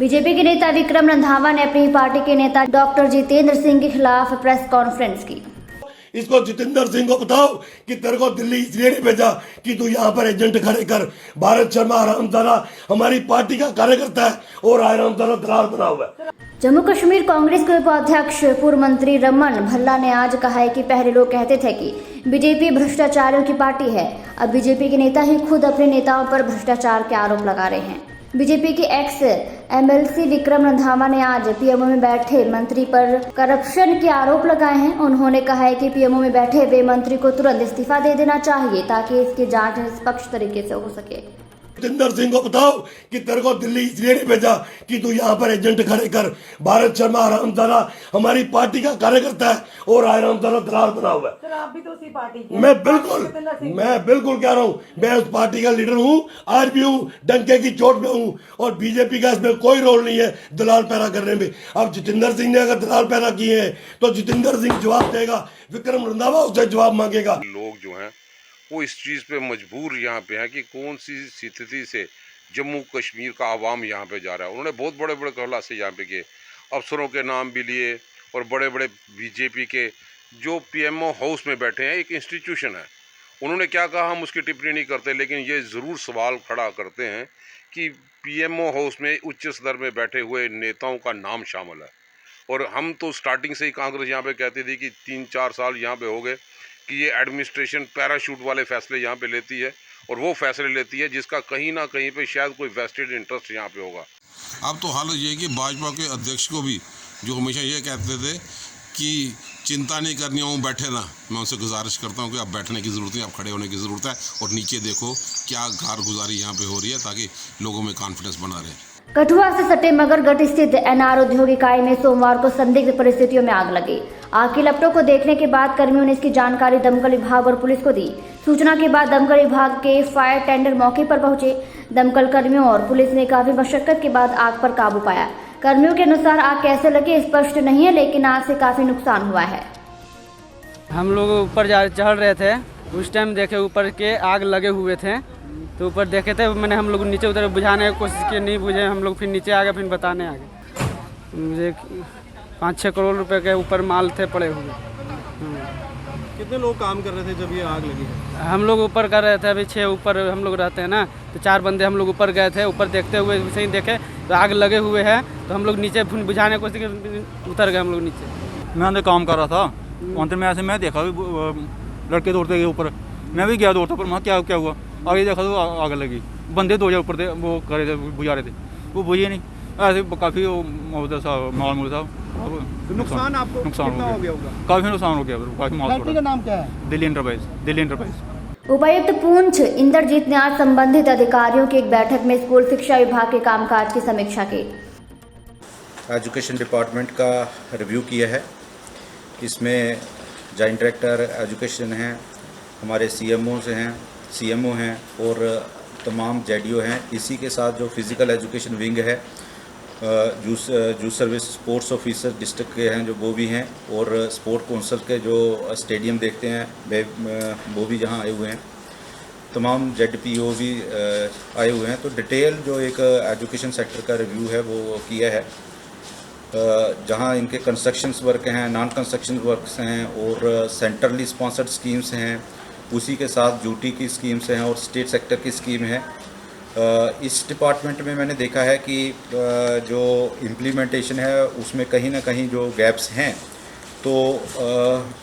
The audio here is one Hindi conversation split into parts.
बीजेपी के नेता विक्रम रंधावा ने अपनी पार्टी के नेता डॉक्टर जितेंद्र सिंह के खिलाफ प्रेस कॉन्फ्रेंस की। इसको जितेंद्र सिंह को बताओ कि तेरे को दिल्ली इसलिए नहीं भेजा कि तू यहाँ पर एजेंट खड़े कर। भारत शर्मा हरामजादा हमारी पार्टी का कार्यकर्ता है और हरामजादा दलाल बना हुआ है। जम्मू कश्मीर कांग्रेस के उपाध्यक्ष पूर्व मंत्री रमन भल्ला ने आज कहा है कि पहले लोग कहते थे कि बीजेपी भ्रष्टाचारियों की पार्टी है। अब बीजेपी के नेता ही खुद अपने नेताओं पर भ्रष्टाचार के आरोप लगा रहे हैं। बीजेपी के एक्स एमएलसी विक्रम रंधावा ने आज पीएमओ में बैठे मंत्री पर करप्शन के आरोप लगाए हैं। उन्होंने कहा है कि पीएमओ में बैठे वे मंत्री को तुरंत इस्तीफा दे देना चाहिए ताकि इसकी जांच निष्पक्ष तरीके से हो सके। जितेंद्र सिंह को बताओ कि तेरे को दिल्ली इसलिए नहीं भेजा कि तू यहाँ पर एजेंट खड़े कर। भारत शर्मा हरामजादा हमारी पार्टी का कार्यकर्ता है और हरामजादा दलाल बना हुआ है। सर आप भी तो उसी पार्टी के मैं बिल्कुल कह रहा हूँ, मैं उस पार्टी का लीडर हूँ, आज भी हूँ, डंके की चोट में हूँ और बीजेपी का इसमें कोई रोल नहीं है दलाल पैदा करने में। अब जितेंद्र सिंह ने अगर दलाल पैदा किए हैं तो जितेंद्र सिंह जवाब देगा, विक्रम रंधावा उससे जवाब मांगेगा। लोग जो हैं वो इस चीज़ पे मजबूर यहाँ पे है कि कौन सी स्थिति से जम्मू कश्मीर का आवाम यहाँ पे जा रहा है। उन्होंने बहुत बड़े बड़े खुलासे यहाँ पे किए, अफसरों के नाम भी लिए और बड़े बड़े बीजेपी के जो पीएमओ हाउस में बैठे हैं, एक इंस्टीट्यूशन है, उन्होंने क्या कहा हम उसकी टिप्पणी नहीं करते, लेकिन ये ज़रूर सवाल खड़ा करते हैं कि पीएमओ हाउस में उच्च स्तर में बैठे हुए नेताओं का नाम शामिल है। और हम तो स्टार्टिंग से ही कांग्रेस यहाँ पे कहती थी कि 3-4 साल यहाँ पे हो गए कि ये एडमिनिस्ट्रेशन पैराशूट वाले फैसले यहाँ पे लेती है और वो फैसले लेती है जिसका कहीं ना कहीं पे शायद कोई वेस्टेड इंटरेस्ट यहाँ पे होगा। अब तो हालत ये है कि भाजपा के अध्यक्ष को भी जो हमेशा ये कहते थे कि चिंता नहीं करनी हो बैठे ना, मैं उनसे गुजारिश करता हूँ कि आप बैठने की ज़रूरत नहीं, आप खड़े होने की ज़रूरत है और नीचे देखो क्या कारगुजारी यहाँ पे हो रही है ताकि लोगों में कॉन्फिडेंस बना रहे। कठुआ से सटे मगरगढ़ स्थित एनआर उद्योग इकाई में सोमवार को संदिग्ध परिस्थितियों में आग लगी। आग की लपटों को देखने के बाद कर्मियों ने इसकी जानकारी दमकल विभाग और पुलिस को दी। सूचना के बाद दमकल विभाग के फायर टेंडर मौके पर पहुंचे। दमकल कर्मियों और पुलिस ने काफी मशक्कत के बाद आग पर काबू पाया। कर्मियों के अनुसार आग कैसे लगी स्पष्ट नहीं है, लेकिन आग से काफी नुकसान हुआ है। हम लोग ऊपर चढ़ रहे थे, उस टाइम देखे ऊपर के आग लगे हुए थे, तो ऊपर देखे थे। मैंने हम लोग नीचे उधर बुझाने की कोशिश की, नहीं बुझे। हम लोग फिर नीचे आ गए, फिर बताने आ गए। मुझे 5-6 करोड़ रुपए के ऊपर माल थे पड़े हुए। कितने लोग काम कर रहे थे जब ये आग लगी? हम लोग ऊपर कर रहे थे, अभी 6 ऊपर हम लोग रहते हैं ना, तो 4 बंदे हम लोग ऊपर गए थे। ऊपर देखते हुए सही देखे तो आग लगे हुए हैं, तो हम लोग नीचे बुझाने की कोशिश की, उतर गए हम लोग नीचे। मैं अंदर काम कर रहा था, अंदर में ऐसे मैं देखा लड़के दौड़ते गए ऊपर, मैं भी गया दौड़ता पर वहाँ क्या हुआ, आगे देखा तो आग लगी। बंदे 2 ऊपर थे, वो कर रहे थे, बुझा रहे थे, वो बुझे नहीं। ऐसे काफ़ी माल मूल था। नुकसान आपको कितना हो गया होगा? काफ़ी नुकसान हो गया, काफ़ी माल। फैक्ट्री का नाम क्या है? दिल्ली एंटरप्राइज। उपायुक्त पूंछ इंद्रजीत ने आज संबंधित अधिकारियों की एक बैठक में स्कूल शिक्षा विभाग के कामकाज की समीक्षा की। एजुकेशन डिपार्टमेंट का रिव्यू किया है। इसमें जॉइंट डायरेक्टर एजुकेशन हैं, हमारे सीएमओ हैं और तमाम जेडीओ हैं। इसी के साथ जो फिज़िकल एजुकेशन विंग है, juice service sports officer district के हैं जो वो भी हैं, और स्पोर्ट काउंसिल के जो स्टेडियम देखते हैं वो भी जहां आए हुए हैं। तमाम जेडपीओ भी आए हुए हैं। तो डिटेल जो एक एजुकेशन सेक्टर का रिव्यू है वो किया है, जहां इनके कंस्ट्रक्शंस वर्क हैं, नॉन कंस्ट्रक्शन वर्क्स हैं और सेंट्रली स्पॉन्सर्ड स्कीम्स हैं, उसी के साथ ड्यूटी की स्कीम्स हैं और स्टेट सेक्टर की स्कीम है। इस डिपार्टमेंट में मैंने देखा है कि जो इम्प्लीमेंटेशन है उसमें कहीं ना कहीं जो गैप्स हैं, तो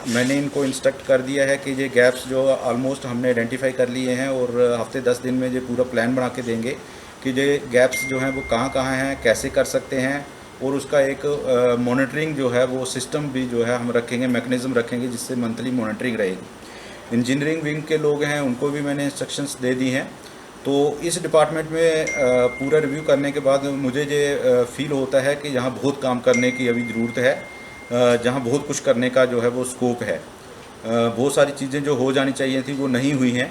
मैंने इनको इंस्ट्रक्ट कर दिया है कि ये गैप्स जो ऑलमोस्ट हमने आइडेंटिफाई कर लिए हैं और हफ्ते 10 दिन में ये पूरा प्लान बना के देंगे कि ये गैप्स जो हैं वो कहाँ हैं, कैसे कर सकते हैं, और उसका एक मॉनिटरिंग जो है वो सिस्टम भी जो है हम रखेंगे, मैकेनिज़्म रखेंगे जिससे मंथली मॉनिटरिंग रहेगी। इंजीनियरिंग विंग के लोग हैं, उनको भी मैंने इंस्ट्रक्शंस दे दी हैं। तो इस डिपार्टमेंट में पूरा रिव्यू करने के बाद मुझे ये फील होता है कि यहाँ बहुत काम करने की अभी ज़रूरत है, जहाँ बहुत कुछ करने का जो है वो स्कोप है। बहुत सारी चीज़ें जो हो जानी चाहिए थी वो नहीं हुई हैं।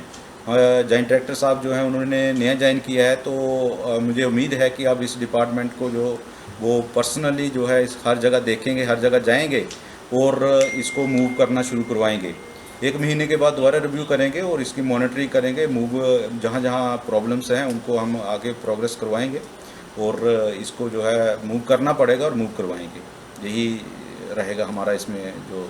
जॉइंट डायरेक्टर साहब जो हैं उन्होंने नया ज्वाइन किया है, तो मुझे उम्मीद है कि अब इस डिपार्टमेंट को जो वो पर्सनली जो है इस हर जगह देखेंगे, हर जगह जाएंगे और इसको मूव करना शुरू करवाएंगे। 1 महीने के बाद दोबारा रिव्यू करेंगे और इसकी मॉनिटरिंग करेंगे। मूव जहाँ जहाँ प्रॉब्लम्स हैं उनको हम आगे प्रोग्रेस करवाएंगे और इसको जो है मूव करना पड़ेगा और मूव करवाएंगे। यही रहेगा हमारा इसमें जो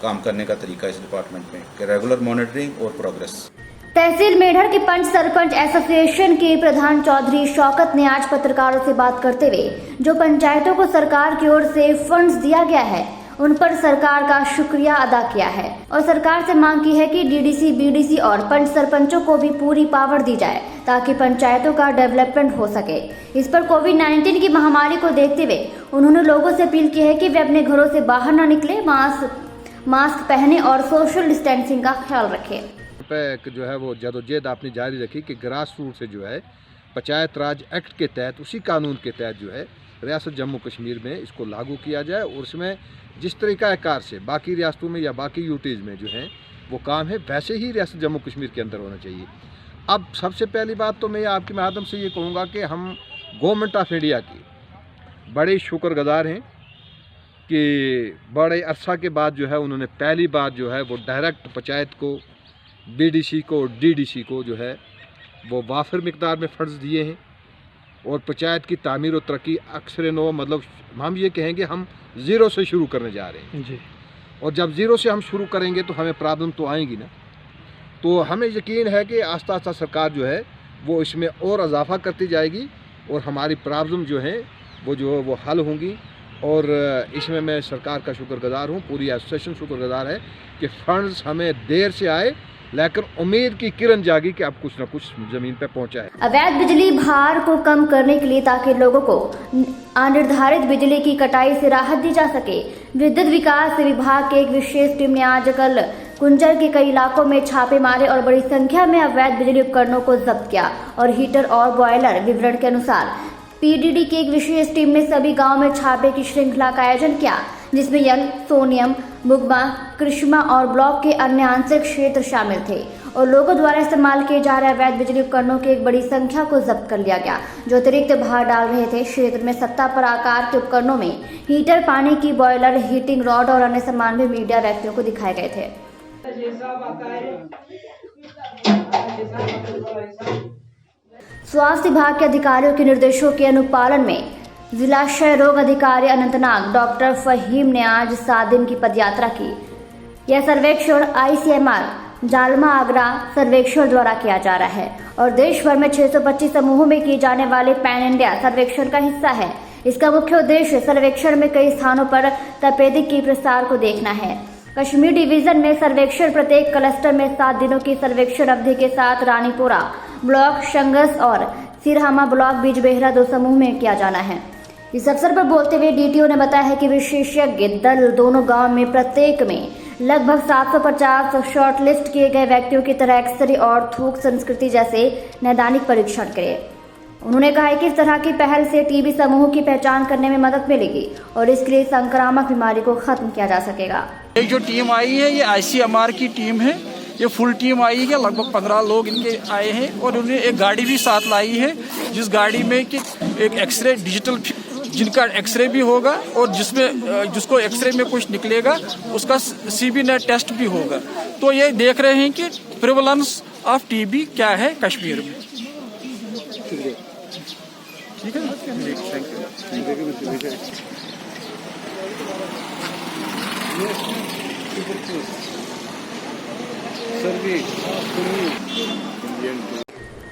काम करने का तरीका इस डिपार्टमेंट में कि रेगुलर मॉनिटरिंग और प्रोग्रेस। तहसील मेढर के पंच सरपंच एसोसिएशन के प्रधान चौधरी शौकत ने आज पत्रकारों से बात करते हुए जो पंचायतों को सरकार की ओर से फंड्स दिया गया है उन पर सरकार का शुक्रिया अदा किया है और सरकार से मांग की है कि डीडीसी, बीडीसी और पंच सरपंचों को भी पूरी पावर दी जाए ताकि पंचायतों का डेवलपमेंट हो सके। इस पर कोविड-19 की महामारी को देखते हुए उन्होंने लोगों से अपील की है कि वे अपने घरों से बाहर न निकले, मास्क पहने और सोशल डिस्टेंसिंग का ख्याल रखें। जो है वो जदोजहद आपने जारी रखी कि ग्रास रूट से जो है पंचायत राज एक्ट के तहत, उसी कानून के तहत जो है रियासत जम्मू कश्मीर में इसको लागू किया जाए और उसमें जिस तरीक़ाकार से बाकी रियासतों में या बाकी यूटीज़ में जो है वो काम है वैसे ही रियासत जम्मू कश्मीर के अंदर होना चाहिए। अब सबसे पहली बात तो मैं आपके माध्यम से ये कहूँगा कि हम गवर्नमेंट ऑफ इंडिया की बड़े शुक्रगुजार हैं कि बड़े अरसा के बाद जो है उन्होंने पहली बार जो है वो डायरेक्ट पंचायत को, बीडीसी को, डीडीसी को जो है वो वाफिर मिकदार में फ़ंड्स दिए हैं और पंचायत की तामीर और तरक्की अक्सर नो मतलब हम ये कहेंगे हम ज़ीरो से शुरू करने जा रहे हैं जी। और जब ज़ीरो से हम शुरू करेंगे तो हमें प्रॉब्लम तो आएंगी ना, तो हमें यकीन है कि आस्ता आस्ता सरकार जो है वो इसमें और इजाफा करती जाएगी और हमारी प्रॉब्लम जो है वो हल होंगी। और इसमें मैं सरकार का शुक्रगुजार हूँ, पूरी एसोसिएशन शुक्रगुजार है कि फ़ंड्स हमें देर से आए लेकिन उम्मीद की किरण जागी कि अब कुछ न कुछ जमीन पर पहुंचा है। अवैध बिजली भार को कम करने के लिए ताकि लोगों को अनिर्धारित बिजली की कटाई से राहत दी जा सके, विद्युत विकास विभाग की एक विशेष टीम ने आज कल कुंजर के कई इलाकों में छापे मारे और बड़ी संख्या में अवैध बिजली उपकरणों को जब्त किया और हीटर और बॉयलर। विवरण के अनुसार पीडीडी की एक विशेष टीम ने सभी गाँव में छापे की श्रृंखला का आयोजन किया जिसमें यंग, सोनियम, मुगमा, कृष्णा और ब्लॉक के अन्य आंतरिक क्षेत्र शामिल थे और लोगों द्वारा इस्तेमाल किए जा रहे अवैध बिजली उपकरणों की एक बड़ी संख्या को जब्त कर लिया गया जो अतिरिक्त भार डाल रहे थे। क्षेत्र में सत्ता पर आकार के उपकरणों में हीटर, पानी की बॉयलर, हीटिंग रॉड और अन्य सामान भी मीडिया व्यक्तियों को दिखाए गए थे। स्वास्थ्य विभाग के अधिकारियों के निर्देशों के अनुपालन में जिला क्षय रोग अधिकारी अनंतनाग डॉक्टर फहीम ने आज 7 दिन की पदयात्रा की। यह सर्वेक्षण ICMR जालमा आगरा सर्वेक्षण द्वारा किया जा रहा है और देश भर में 625 समूहों में किए जाने वाले पैन इंडिया सर्वेक्षण का हिस्सा है। इसका मुख्य उद्देश्य सर्वेक्षण में कई स्थानों पर तपेदिक के प्रसार को देखना है। कश्मीर डिवीजन में सर्वेक्षण प्रत्येक क्लस्टर में 7 दिनों की सर्वेक्षण अवधि के साथ रानीपुरा ब्लॉक, शंगस और सिरहामा ब्लॉक बिजबेहरा 2 समूह में किया जाना है। इस अवसर पर बोलते हुए डीटीओ ने बताया है कि विशेषज्ञ दल दोनों गांव में प्रत्येक में लगभग 750 शॉर्टलिस्ट किए गए व्यक्तियों की तरह एक्सरे और थूक संस्कृति जैसे नैदानिक परीक्षण करे। उन्होंने कहा है कि इस तरह की पहल से टीबी समूह की पहचान करने में मदद मिलेगी और इसके लिए संक्रामक बीमारी को खत्म किया जा सकेगा। एक जो टीम आई है ये ICMR की टीम है, ये फुल टीम आई है, लगभग 15 लोग इनके आए हैं और उन्होंने एक गाड़ी भी साथ लाई है जिस गाड़ी में कि एक एक्सरे डिजिटल जिनका एक्सरे भी होगा और जिसको एक्सरे में कुछ निकलेगा उसका CB नेट टेस्ट भी होगा। तो ये देख रहे हैं कि प्रिवलेंस ऑफ टीबी क्या है कश्मीर में। ठीक है, थैंक यू।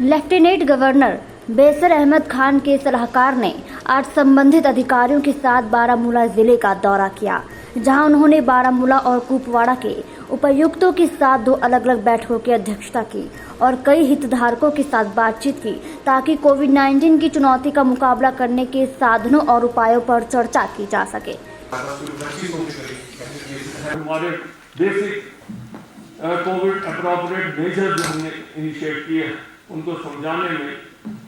लेफ्टिनेंट गवर्नर बेसर अहमद खान के सलाहकार ने आज संबंधित अधिकारियों के साथ बारामूला जिले का दौरा किया, जहां उन्होंने बारामूला और कुपवाड़ा के उपायुक्तों के साथ 2 अलग-अलग बैठकों की अध्यक्षता की और कई हितधारकों के साथ बातचीत की ताकि कोविड-19 की चुनौती का मुकाबला करने के साधनों और उपायों पर चर्चा की जा सके। हमारे बेसिक कोविड अप्रोप्रिएट मेजर जो हमने इनिशिएट किए उनको समझाने में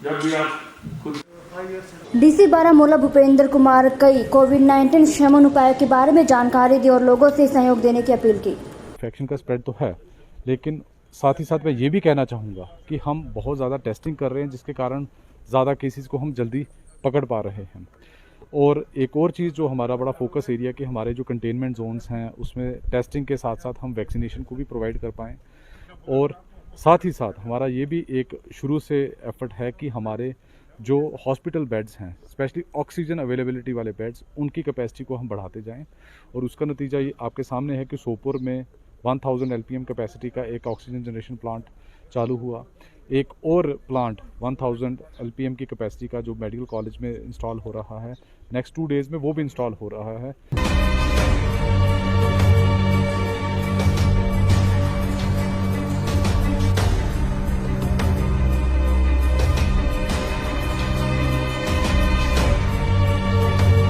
जब भी आप खुद डीसी बारामूला भूपेंद्र कुमार कई कोविड-19 शमन उपायों के बारे में जानकारी दी और लोगों से सहयोग देने की अपील की। इन्फेक्शन का स्प्रेड तो है, लेकिन साथ ही साथ मैं ये भी कहना चाहूँगा कि हम बहुत ज़्यादा टेस्टिंग कर रहे हैं जिसके कारण ज़्यादा केसेस को हम जल्दी पकड़ पा रहे हैं। और एक और चीज़ जो हमारा बड़ा फोकस एरिया कि हमारे जो कंटेनमेंट जोन्स हैं उसमें टेस्टिंग के साथ साथ हम वैक्सीनेशन को भी प्रोवाइड कर पाएँ। और साथ ही साथ हमारा ये भी एक शुरू से एफर्ट है कि हमारे जो हॉस्पिटल बेड्स हैं, स्पेशली ऑक्सीजन अवेलेबिलिटी वाले बेड्स, उनकी कैपेसिटी को हम बढ़ाते जाएं। और उसका नतीजा ये आपके सामने है कि सोपोर में 1000 LPM कैपेसिटी का एक ऑक्सीजन जनरेशन प्लांट चालू हुआ। एक और प्लांट 1000 LPM की कैपेसिटी का जो मेडिकल कॉलेज में इंस्टॉल हो रहा है, नेक्स्ट 2 डेज़ में वो भी इंस्टॉल हो रहा है।